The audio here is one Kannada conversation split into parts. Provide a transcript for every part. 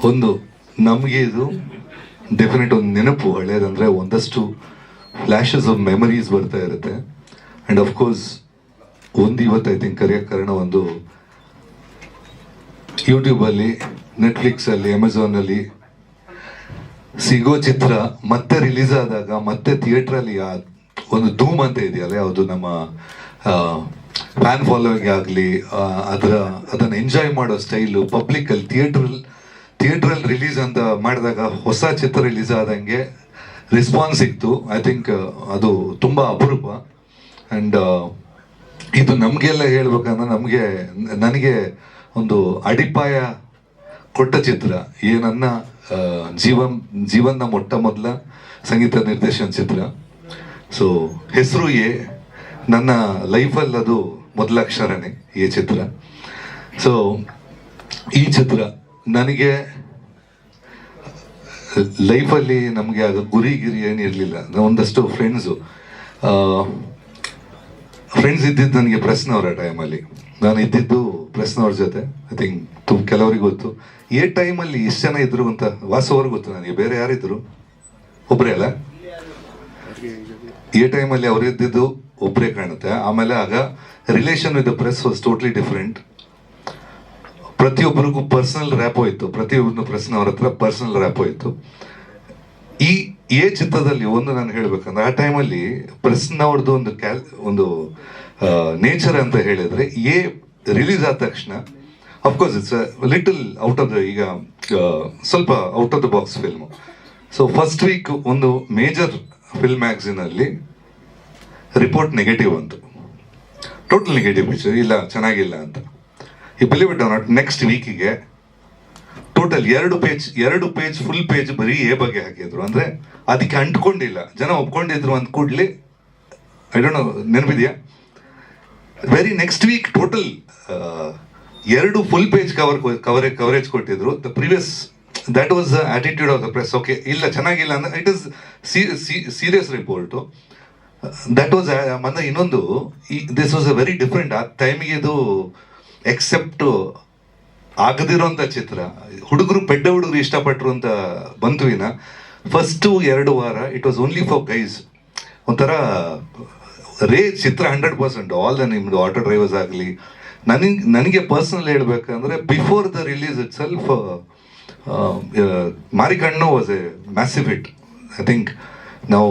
ಒಂದು ನಮಗೆ ಇದು ಡೆಫಿನೆಟ್ ಒಂದು ನೆನಪು ಹಳೇದಂದರೆ ಒಂದಷ್ಟು ಫ್ಲ್ಯಾಶಸ್ ಆಫ್ ಮೆಮರೀಸ್ ಬರ್ತಾ ಇರುತ್ತೆ. ಆ್ಯಂಡ್ ಅಫ್ಕೋರ್ಸ್ ಒಂದು ಇವತ್ತು ಐ ಥಿಂಕ್ ಕರೆಯೋಕ್ಕೆ ಕಾರಣ ಒಂದು ಯೂಟ್ಯೂಬಲ್ಲಿ, ನೆಟ್ಫ್ಲಿಕ್ಸಲ್ಲಿ, ಅಮೆಝಾನಲ್ಲಿ ಸಿಗೋ ಚಿತ್ರ ಮತ್ತೆ ರಿಲೀಸ್ ಆದಾಗ ಮತ್ತೆ ಥಿಯೇಟ್ರಲ್ಲಿ ಒಂದು ಧೂಮ್ ಅಂತ ಇದೆಯಲ್ಲ, ಯಾವುದು ನಮ್ಮ ಫ್ಯಾನ್ ಫಾಲೋವಿಂಗ್ ಆಗಲಿ, ಅದನ್ನು ಎಂಜಾಯ್ ಮಾಡೋ ಸ್ಟೈಲು ಪಬ್ಲಿಕ್ಕಲ್ಲಿ ಥಿಯೇಟ್ರಲ್ಲಿ ರಿಲೀಸ್ ಅಂತ ಮಾಡಿದಾಗ ಹೊಸ ಚಿತ್ರ ರಿಲೀಸ್ ಆದಂಗೆ ರೆಸ್ಪಾನ್ಸ್ ಸಿಕ್ತು. ಐ ಥಿಂಕ್ ಅದು ತುಂಬ ಅಪರೂಪ. ಆ್ಯಂಡ್ ಇದು ನಮಗೆಲ್ಲ ಹೇಳ್ಬೇಕಂದ್ರೆ ನನಗೆ ಒಂದು ಅಡಿಪಾಯ ಕೊಟ್ಟ ಚಿತ್ರ. ನನ್ನ ಜೀವನದ ಮೊಟ್ಟ ಮೊದಲ ಸಂಗೀತ ನಿರ್ದೇಶನ ಚಿತ್ರ. ಸೊ ಹೆಸರು ನನ್ನ ಲೈಫಲ್ಲಿ ಅದು ಮೊದಲ ಅಕ್ಷರನೇ ಈ ಚಿತ್ರ. ಸೊ ಈ ಚಿತ್ರ ನನಗೆ ಲೈಫಲ್ಲಿ ನಮಗೆ ಆಗ ಗುರಿ ಏನಿರಲಿಲ್ಲ. ಒಂದಷ್ಟು ಫ್ರೆಂಡ್ಸ್ ಇದ್ದಿದ್ದು ನನಗೆ ಪ್ರೆಸ್ನವರ ಟೈಮಲ್ಲಿ. ನಾನು ಇದ್ದಿದ್ದು ಪ್ರೆಸ್ನವ್ರ ಜೊತೆ. ಐ ಥಿಂಕ್ ಕೆಲವರಿಗೆ ಗೊತ್ತು ಟೈಮಲ್ಲಿ ಇಷ್ಟು ಜನ ಇದ್ರು ಅಂತ. ವಾಸವ್ರಿಗೆ ಗೊತ್ತು, ನನಗೆ ಬೇರೆ ಯಾರಿದ್ರು? ಒಬ್ಬರೇ ಅಲ್ಲ, ಟೈಮಲ್ಲಿ ಅವ್ರು ಇದ್ದಿದ್ದು ಒಬ್ಬರೇ ಕಾಣುತ್ತೆ. ಆಮೇಲೆ ಆಗ relation with the press was totally different. ಪ್ರತಿಯೊಬ್ಬರಿಗೂ ಪರ್ಸನಲ್ ರ್ಯಾಪೋ ಇತ್ತು, ಪ್ರತಿಯೊಬ್ಬರು ಪ್ರೆಸ್ನವ್ರ ಹತ್ರ ಪರ್ಸನಲ್ ರ್ಯಾಪೋ ಇತ್ತು. ಈ ಚಿತ್ರದಲ್ಲಿ ಒಂದು ನಾನು ಹೇಳ್ಬೇಕಂದ್ರೆ, ಆ ಟೈಮಲ್ಲಿ ಪ್ರೆಸ್ನವ್ರದ್ದು ಒಂದು ನೇಚರ್ ಅಂತ ಹೇಳಿದ್ರೆ, ರಿಲೀಸ್ ಆದ ತಕ್ಷಣ of course it's little out of the, ಈಗ ಸ್ವಲ್ಪ out of the box film. So first week ಒಂದು ಮೇಜರ್ ಫಿಲ್ಮ್ ಮ್ಯಾಗ್ಝಿನಲ್ಲಿ ರಿಪೋರ್ಟ್ ನೆಗೆಟಿವ್ ಅಂತು, ಟೋಟಲ್ ನೆಗೆಟಿವ್ ಪಿಕ್ಚರ್, ಇಲ್ಲ ಚೆನ್ನಾಗಿಲ್ಲ ಅಂತ. ಈ believe it or not, next ವೀಕಿಗೆ ಟೋಟಲ್ 2 ಪೇಜ್ ಫುಲ್ ಪೇಜ್ ಬರೀ ಬಗ್ಗೆ ಹಾಕಿದ್ರು. ಅಂದರೆ ಅದಕ್ಕೆ ಅಂಟ್ಕೊಂಡಿಲ್ಲ, ಜನ ಒಪ್ಕೊಂಡಿದ್ರು ಅಂದ ಕೂಡಲೇ. ಐ ಡೋಂಟ್ ನೋ, ನೆನಪಿದೆಯಾ? Very next week total 2 full page coverage ಕೊಟ್ಟಿದ್ರು. The previous that was the attitude of the press. Okay, ಇಲ್ಲ ಚೆನ್ನಾಗಿಲ್ಲ ಅಂದ್ರೆ it is serious report. That was ಮತ್ತೆ ಇನ್ನೊಂದು, this was a very different. ಆ ಟೈಮಿಗೆ ಇದು ಎಕ್ಸೆಪ್ಟ್ ಆಗದಿರೋಂಥ ಚಿತ್ರ. ಪೆಡ್ಡ ಹುಡುಗರು ಇಷ್ಟಪಟ್ಟರು ಅಂತ ಬಂತು. ಫಸ್ಟು 2 ವಾರ it was only for guys. ಒಂಥರ ಚಿತ್ರ 100%. ಆಲ್ ನಿಮ್ಮದು ಆಟೋ ಡ್ರೈವರ್ಸ್ ಆಗಲಿ, ನನಗೆ ಪರ್ಸನಲ್ ಹೇಳ್ಬೇಕಂದ್ರೆ before the release itself Marikannu was a massive hit. I think ನಾವು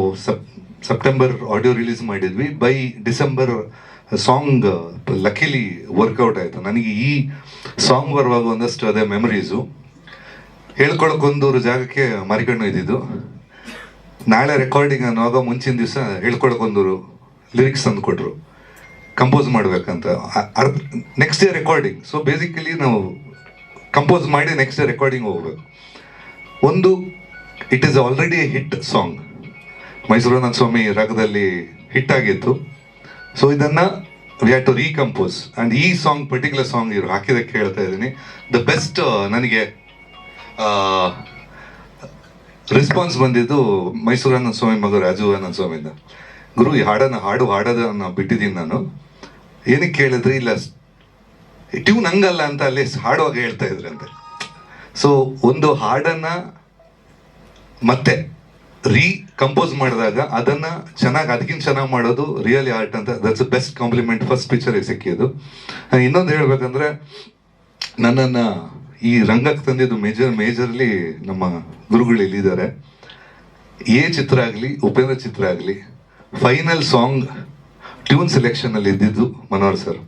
ಸೆಪ್ಟೆಂಬರ್ ಆಡಿಯೋ ರಿಲೀಸ್ ಮಾಡಿದ್ವಿ. By December song luckily work out ಆಯಿತು. ನನಗೆ ಈ ಸಾಂಗ್ ಬರುವಾಗ ಒಂದಷ್ಟು ಅದೇ ಮೆಮರೀಸು. ಹೇಳ್ಕೊಳಕ್ಕೊಂದೂರು ಜಾಗಕ್ಕೆ ಮಾರಿಕಣ್ಣು ಇದ್ದಿದ್ದು. ನಾಳೆ ರೆಕಾರ್ಡಿಂಗ್ ಅನ್ನುವಾಗ ಮುಂಚಿನ ದಿವಸ ಹೇಳ್ಕೊಳಕ್ಕೊಂದೂರು ಲಿರಿಕ್ಸ್ ತಂದು ಕೊಟ್ಟರು, ಕಂಪೋಸ್ ಮಾಡಬೇಕಂತ. Next day recording. So basically ನಾವು ಕಂಪೋಸ್ ಮಾಡಿ ನೆಕ್ಸ್ಟ್ ಡೇ ರೆಕಾರ್ಡಿಂಗ್ ಹೋಗ್ಬೇಕು. ಒಂದು it is already a hit song, ಮೈಸೂರನ ಸ್ವಾಮಿ ರಾಗದಲ್ಲಿ ಹಿಟ್ ಆಗಿತ್ತು. ಸೊ ಇದನ್ನು we had to recompose. And ಈ ಸಾಂಗ್, ಪರ್ಟಿಕ್ಯುಲರ್ ಸಾಂಗ್ ಇವರು ಹಾಕಿದಕ್ಕೆ ಹೇಳ್ತಾ ಇದ್ದೀನಿ. ದ ಬೆಸ್ಟ್ ನನಗೆ ರೆಸ್ಪಾನ್ಸ್ ಬಂದಿದ್ದು ಮೈಸೂರನ ಸ್ವಾಮಿ ಮಗ ರಾಜು ಆನಂದ ಸ್ವಾಮಿಯಿಂದ. ಗುರು, ಈ ಹಾಡೋದನ್ನು ಬಿಟ್ಟಿದ್ದೀನಿ ನಾನು. ಏನಕ್ಕೆ ಕೇಳಿದ್ರೆ, ಇಲ್ಲ ಟ್ಯೂನ್ ಹಂಗಲ್ಲ ಅಂತ ಅಲ್ಲಿ ಹಾಡುವಾಗ ಹೇಳ್ತಾ ಇದ್ರಂತೆ. ಸೊ ಒಂದು ಹಾಡನ್ನು ಮತ್ತೆ ಕಂಪೋಸ್ ಮಾಡಿದಾಗ ಅದನ್ನು ಅದಕ್ಕಿಂತ ಚೆನ್ನಾಗಿ ಮಾಡೋದು ರಿಯಲಿ ಆರ್ಟ್ ಅಂತ. That's the best compliment first ಪಿಕ್ಚರಿಗೆ ಸಿಕ್ಕಿದ್ದು. ಇನ್ನೊಂದು ಹೇಳ್ಬೇಕಂದ್ರೆ, ನನ್ನನ್ನು ಈ ರಂಗಕ್ಕೆ ತಂದಿದ್ದು ಮೇಜರ್ಲಿ ನಮ್ಮ ಗುರುಗಳು ಇಲ್ಲಿದ್ದಾರೆ. ಚಿತ್ರ ಆಗಲಿ, ಉಪೇಂದ್ರ ಚಿತ್ರ ಆಗಲಿ, ಫೈನಲ್ ಸಾಂಗ್ ಟ್ಯೂನ್ ಸೆಲೆಕ್ಷನಲ್ಲಿ ಇದ್ದಿದ್ದು ಮನೋಹರ್ ಸರ್.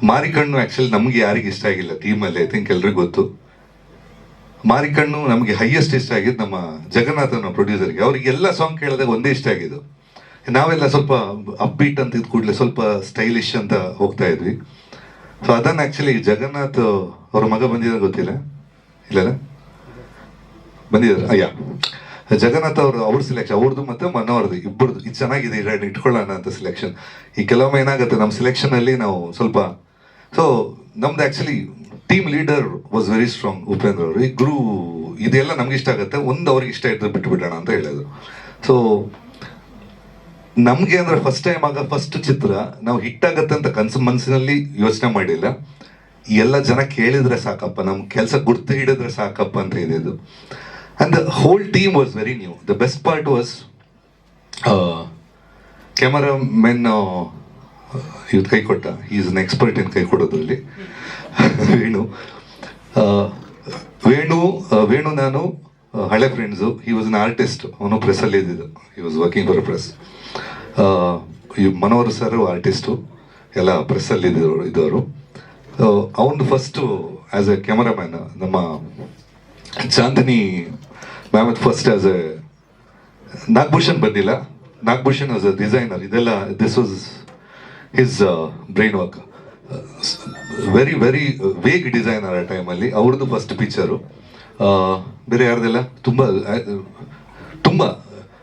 ಮಾರಿಕಣ್ಣು ಆ್ಯಕ್ಚುಲಿ ನಮಗೆ ಯಾರಿಗೆ ಇಷ್ಟ ಆಗಿಲ್ಲ ಟೀಮಲ್ಲಿ, ಐ ಥಿಂಕ್ ಎಲ್ರಿಗೂ ಗೊತ್ತು. ಮಾರಿಕಣ್ಣು ನಮಗೆ ಹೈಯೆಸ್ಟ್ ಇಷ್ಟ ಆಗಿದ್ದು ನಮ್ಮ ಜಗನ್ನಾಥನ ಪ್ರೊಡ್ಯೂಸರ್ಗೆ. ಅವ್ರಿಗೆಲ್ಲ ಸಾಂಗ್ ಕೇಳಿದಾಗ ಒಂದೇ ಇಷ್ಟ ಆಗಿದ್ದು. ನಾವೆಲ್ಲ ಸ್ವಲ್ಪ ಅಪ್ಬೀಟ್ ಅಂತ ಇದ್ದ ಕೂಡಲೇ ಸ್ವಲ್ಪ ಸ್ಟೈಲಿಶ್ ಅಂತ ಹೋಗ್ತಾ ಇದ್ವಿ. ಸೊ ಅದನ್ನು ಆ್ಯಕ್ಚುಲಿ ಜಗನ್ನಾಥ್ ಅವ್ರ ಮಗ ಬಂದಿದ್ದಾರೆ, ಗೊತ್ತಿಲ್ಲ? ಇಲ್ಲಲ್ಲ, ಬಂದಿದ್ದಾರೆ. ಜಗನ್ನಾಥ್ ಅವ್ರ ಸೆಲೆಕ್ಷನ್, ಅವ್ರದ್ದು ಮತ್ತು ಮನೋಹರ್ದು ಇಬ್ಬರದು ಇದು ಚೆನ್ನಾಗಿದೆ, ಇಟ್ಕೊಳ್ಳೋಣ ಅಂತ ಸೆಲೆಕ್ಷನ್. ಈ ಕೆಲವೊಮ್ಮೆ ಏನಾಗುತ್ತೆ ನಮ್ಮ ಸೆಲೆಕ್ಷನಲ್ಲಿ ನಾವು ಸ್ವಲ್ಪ. ಸೊ ನಮ್ದು actually team leader was very strong, Upendra ಅವರು. ಈ ಗುರು ಇದೆಲ್ಲ ನಮ್ಗೆ ಇಷ್ಟ ಆಗುತ್ತೆ, ಒಂದು ಅವ್ರಿಗೆ ಇಷ್ಟ ಇದ್ರೆ ಬಿಟ್ಬಿಡೋಣ ಅಂತ ಹೇಳೋದು. ಸೊ ನಮಗೆ ಅಂದರೆ ಫಸ್ಟ್ ಟೈಮ್ ಫಸ್ಟ್ ಚಿತ್ರ ನಾವು ಹಿಟ್ ಆಗತ್ತೆ ಅಂತ ಮನಸ್ಸಿನಲ್ಲಿ ಯೋಚನೆ ಮಾಡಿಲ್ಲ. ಎಲ್ಲ ಜನ ಕೇಳಿದ್ರೆ ಸಾಕಪ್ಪ, ನಮ್ಮ ಕೆಲಸ ಗುರ್ತು ಹಿಡಿದ್ರೆ ಸಾಕಪ್ಪ ಅಂತ ಇದ್ದಿದ್ದು. And the whole team was very new. The best part was cameramen ಇವ್ರು ಕೈ ಕೊಟ್ಟ, ಈಸ್ ಅನ್ ಎಕ್ಸ್ಪರ್ಟ್ ಇನ್ ಕೈ ಕೊಡೋದ್ರಲ್ಲಿ. ವೇಣು ನಾನು ಹಳೆ friends. He was an artist, ಅವನು ಪ್ರೆಸ್ಸಲ್ಲಿ ಇದ್ದಿದ್ದು, he was working for press. Manohar sir artist, ಎಲ್ಲ ಪ್ರೆಸ್ಸಲ್ಲಿ ಇದ್ದವರು. ಅವನು ಫಸ್ಟು ಆ್ಯಸ್ ಎ ಕ್ಯಾಮರಾಮ್ಯಾನ್. ನಮ್ಮ Chandini ma'am first as a Nagabhushan ಬಂದಿಲ್ಲ, ನಾಗಭೂಷಣ್ ಆಸ್ ಅ ಡಿಸೈನರ್. ಇದೆಲ್ಲ this was his brain work. Very very vague designer ಆ ಟೈಮಲ್ಲಿ. ಅವ್ರದ್ದು ಫಸ್ಟ್ ಪಿಕ್ಚರು. ಬೇರೆ ಯಾರ್ದೆಲ್ಲ ತುಂಬ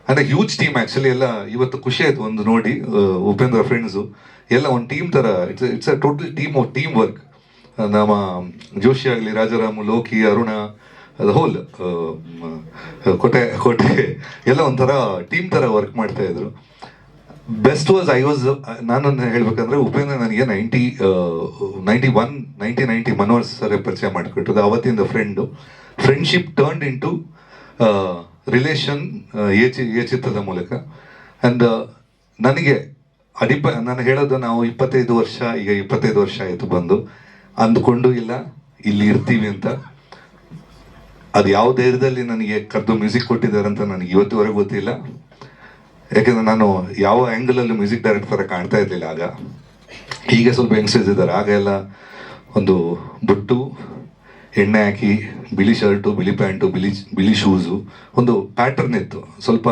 ಅಂದರೆ ಹ್ಯೂಜ್ ಟೀಮ್ ಆ್ಯಕ್ಚುಲಿ. ಎಲ್ಲ ಇವತ್ತು ಖುಷಿ ಆಯಿತು ಒಂದು ನೋಡಿ, ಉಪೇಂದ್ರ ಫ್ರೆಂಡ್ಸು ಎಲ್ಲ ಒಂದು ಟೀಮ್ ಥರ. It's a total team work. ನಮ್ಮ ಜೋಶಿ ಆಗಲಿ, ರಾಜಾರಾಮು, ಲೋಕಿ, ಅರುಣ, ಅದು ಹೋಲ್ ಕೋಟೆ ಎಲ್ಲ ಒಂಥರ ಟೀಮ್ ಥರ ವರ್ಕ್ ಮಾಡ್ತಾಯಿದ್ರು. ಬೆಸ್ಟ್ ವಾಸ್ ನಾನು ಹೇಳ್ಬೇಕಂದ್ರೆ ಉಪೇಂದ್ರ ನನಗೆ 90 ಮನೋಹರ್ ಸರ್ ಪರಿಚಯ ಮಾಡಿಕೊಟ್ಟದ್ದು. ಅವತ್ತಿಂದ friendship turned into relation ಏ ಚಿತ್ರದ ಮೂಲಕ. ಆ್ಯಂಡ್ ನನಗೆ ನಾನು ಹೇಳೋದು, ನಾವು 25 ವರ್ಷ ಆಯಿತು ಬಂದು. ಅಂದ್ಕೊಂಡು ಇಲ್ಲ ಇಲ್ಲಿ ಇರ್ತೀವಿ ಅಂತ. ಅದು ಯಾವ ಧೈರ್ಯದಲ್ಲಿ ನನಗೆ ಕರೆದು ಮ್ಯೂಸಿಕ್ ಕೊಟ್ಟಿದ್ದಾರೆ ಅಂತ ನನಗೆ ಇವತ್ತುವರೆಗೂ ಗೊತ್ತಿಲ್ಲ. ಯಾಕೆಂದರೆ ನಾನು ಯಾವ ಆ್ಯಂಗಲಲ್ಲಿ ಮ್ಯೂಸಿಕ್ ಡೈರೆಕ್ಟರ್ ಥರ ಕಾಣ್ತಾ ಇರಲಿಲ್ಲ ಆಗ. ಈಗ ಸ್ವಲ್ಪ ಯಂಗ್ಸ್ಟರ್ಸ್ ಇದ್ದಾರೆ. ಆಗ ಎಲ್ಲ ಒಂದು ಬುಟ್ಟು, ಎಣ್ಣೆ ಹಾಕಿ, ಬಿಳಿ ಶರ್ಟು, ಬಿಳಿ ಪ್ಯಾಂಟು, ಬಿಳಿ ಶೂಸು, ಒಂದು ಪ್ಯಾಟರ್ನ್ ಇತ್ತು. ಸ್ವಲ್ಪ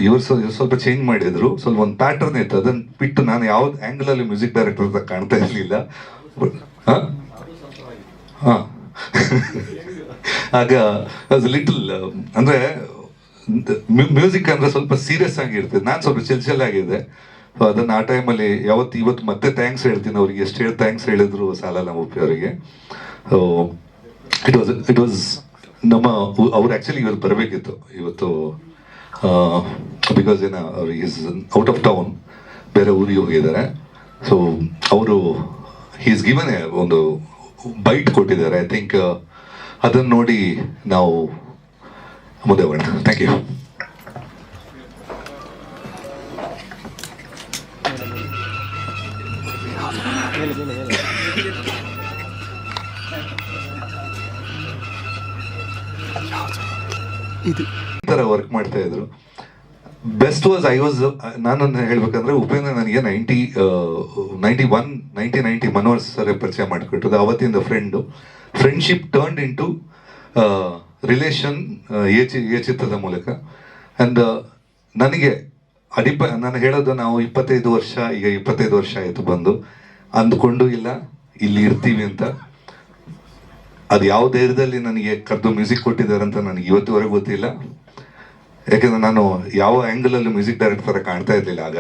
ಇವರು ಸ್ವಲ್ಪ ಚೇಂಜ್ ಮಾಡಿದ್ರು, ಸ್ವಲ್ಪ ಒಂದು ಪ್ಯಾಟರ್ನ್ ಇತ್ತು. ಅದನ್ನು ಬಿಟ್ಟು ನಾನು ಯಾವ ಆ್ಯಂಗಲಲ್ಲಿ ಮ್ಯೂಸಿಕ್ ಡೈರೆಕ್ಟರ್ ಥರ ಕಾಣ್ತಾ ಇರಲಿಲ್ಲ. ಹಾಂ ಆಗ ಅದು ಲಿಟಲ್ ಅಂದರೆ ಮ್ಯೂಸಿಕ್ ಅಂದರೆ ಸ್ವಲ್ಪ ಸೀರಿಯಸ್ ಆಗಿರ್ತದೆ. ನಾನು ಸ್ವಲ್ಪ ಚೆಲ್ಲಾಗಿದ್ದೆ. ಸೊ ಅದನ್ನು ಆ ಟೈಮಲ್ಲಿ ಇವತ್ತು ಮತ್ತೆ ಥ್ಯಾಂಕ್ಸ್ ಹೇಳ್ತೀನಿ ಅವ್ರಿಗೆ. ಎಷ್ಟು ಥ್ಯಾಂಕ್ಸ್ ಹೇಳಿದ್ರು ಸಾಲಲ್ಲ ಉಪ್ಪಿ ಅವರಿಗೆ. ಸೊ ಇಟ್ ವಾಸ್ ಅವ್ರು ಆ್ಯಕ್ಚುಲಿ ಇವತ್ತು ಬರಬೇಕಿತ್ತು ಇವತ್ತು. ಬಿಕಾಸ್ ಅವ್ರು ಈಸ್ ಔಟ್ ಆಫ್ ಟೌನ್, ಬೇರೆ ಊರಿಗೆ ಹೋಗಿದ್ದಾರೆ. ಸೊ ಅವರು ಈಸ್ ಗಿವನ್ ಒಂದು ಬೈಟ್ ಕೊಟ್ಟಿದ್ದಾರೆ. ಐ ಥಿಂಕ್ ಅದನ್ನು ನೋಡಿ ನಾವು ಮುಂದೆ ಹೋಗೋಣ. Thank you. ಈ ಥರ ವರ್ಕ್ ಮಾಡ್ತಾ ಇದ್ರು. ಬೆಸ್ಟ್ ವಾಸ್ ನಾನು ಹೇಳ್ಬೇಕಂದ್ರೆ ಉಪೇಂದ್ರ ನನಗೆ 90 ಮನೋಹರ್ ಸರ್ ಪರಿಚಯ ಮಾಡಿಕೊಟ್ಟದ್ದು. ಅವತ್ತಿಂದ friendship turned into relation ಏ ಚಿತ್ರದ ಮೂಲಕ. ಆ್ಯಂಡ್ ನನಗೆ ನಾನು ಹೇಳೋದು, ನಾವು 25 ವರ್ಷ ಆಯಿತು ಬಂದು. ಅಂದ್ಕೊಂಡು ಇಲ್ಲ ಇಲ್ಲಿ ಇರ್ತೀವಿ ಅಂತ. ಅದು ಯಾವ ಧೈರ್ಯದಲ್ಲಿ ನನಗೆ ಕರೆದು ಮ್ಯೂಸಿಕ್ ಕೊಟ್ಟಿದ್ದಾರೆ ಅಂತ ನನಗೆ ಇವತ್ತುವರೆಗೂ ಗೊತ್ತಿಲ್ಲ. ಯಾಕೆಂದರೆ ನಾನು ಯಾವ ಆ್ಯಂಗಲಲ್ಲಿ ಮ್ಯೂಸಿಕ್ ಡೈರೆಕ್ಟರ್ ಥರ ಕಾಣ್ತಾ ಇರಲಿಲ್ಲ ಆಗ.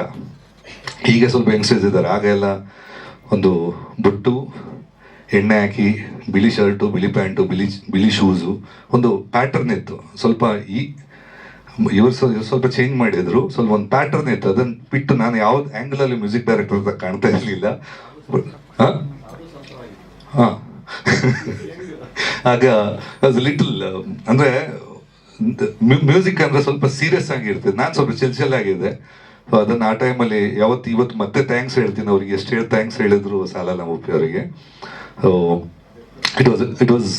ಈಗ ಸ್ವಲ್ಪ ಯಂಗ್ಸ್ಟರ್ಸ್ ಇದ್ದಾರೆ. ಆಗ ಎಲ್ಲ ಒಂದು ಬುಟ್ಟು, ಎಣ್ಣೆ ಹಾಕಿ, ಬಿಳಿ ಶರ್ಟು, ಬಿಳಿ ಪ್ಯಾಂಟು, ಬಿಳಿ ಶೂಸು, ಒಂದು ಪ್ಯಾಟರ್ನ್ ಇತ್ತು. ಸ್ವಲ್ಪ ಇವರು ಸ್ವಲ್ಪ ಚೇಂಜ್ ಮಾಡಿದ್ರು, ಸ್ವಲ್ಪ ಒಂದು ಪ್ಯಾಟರ್ನ್ ಇತ್ತು. ಅದನ್ನು ಬಿಟ್ಟು ನಾನು ಯಾವ ಆ್ಯಂಗಲಲ್ಲಿ ಮ್ಯೂಸಿಕ್ ಡೈರೆಕ್ಟರ್ ಥರ ಕಾಣ್ತಾ ಇರಲಿಲ್ಲ. ಹಾಂ ಆಗ ಅದು ಲಿಟಲ್ ಅಂದರೆ ಮ್ಯೂಸಿಕ್ ಅಂದರೆ ಸ್ವಲ್ಪ ಸೀರಿಯಸ್ ಆಗಿರ್ತದೆ. ನಾನು ಸ್ವಲ್ಪ ಚೆಲ್ಲಾಗಿದ್ದೆ. ಸೊ ಅದನ್ನು ಆ ಟೈಮಲ್ಲಿ ಇವತ್ತು ಮತ್ತೆ ಥ್ಯಾಂಕ್ಸ್ ಹೇಳ್ತೀನಿ ಅವ್ರಿಗೆ. ಎಷ್ಟು ಥ್ಯಾಂಕ್ಸ್ ಹೇಳಿದ್ರು ಸಾಲಲ್ಲ ಉಪ್ಪಿ ಅವರಿಗೆ. ಸೊ ಇಟ್ ವಾಸ್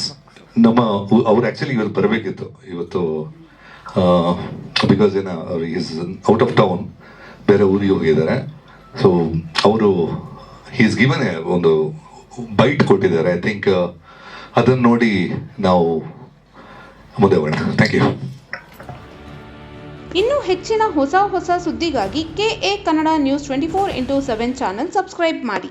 ಅವ್ರು ಆ್ಯಕ್ಚುಲಿ ಇವತ್ತು ಬರಬೇಕಿತ್ತು ಇವತ್ತು. ಬಿಕಾಸ್ ಅವ್ರು ಈಸ್ ಔಟ್ ಆಫ್ ಟೌನ್, ಬೇರೆ ಊರಿಗೆ ಹೋಗಿದ್ದಾರೆ. ಸೊ ಅವರು ಈಸ್ ಗಿವನ್ ಒಂದು ಬೈಟ್ ಕೊಟ್ಟಿದ್ದಾರೆ. ಐ ಥಿಂಕ್ ಅದನ್ನು ನೋಡಿ ನಾವು ಮುಂದೆ ಹೋಗೋಣ. Thank you. ಇನ್ನೂ ಹೆಚ್ಚಿನ ಹೊಸ ಸುದ್ದಿಗಾಗಿ KA Kannada news 24/7 channel subscribe ಮಾಡಿ.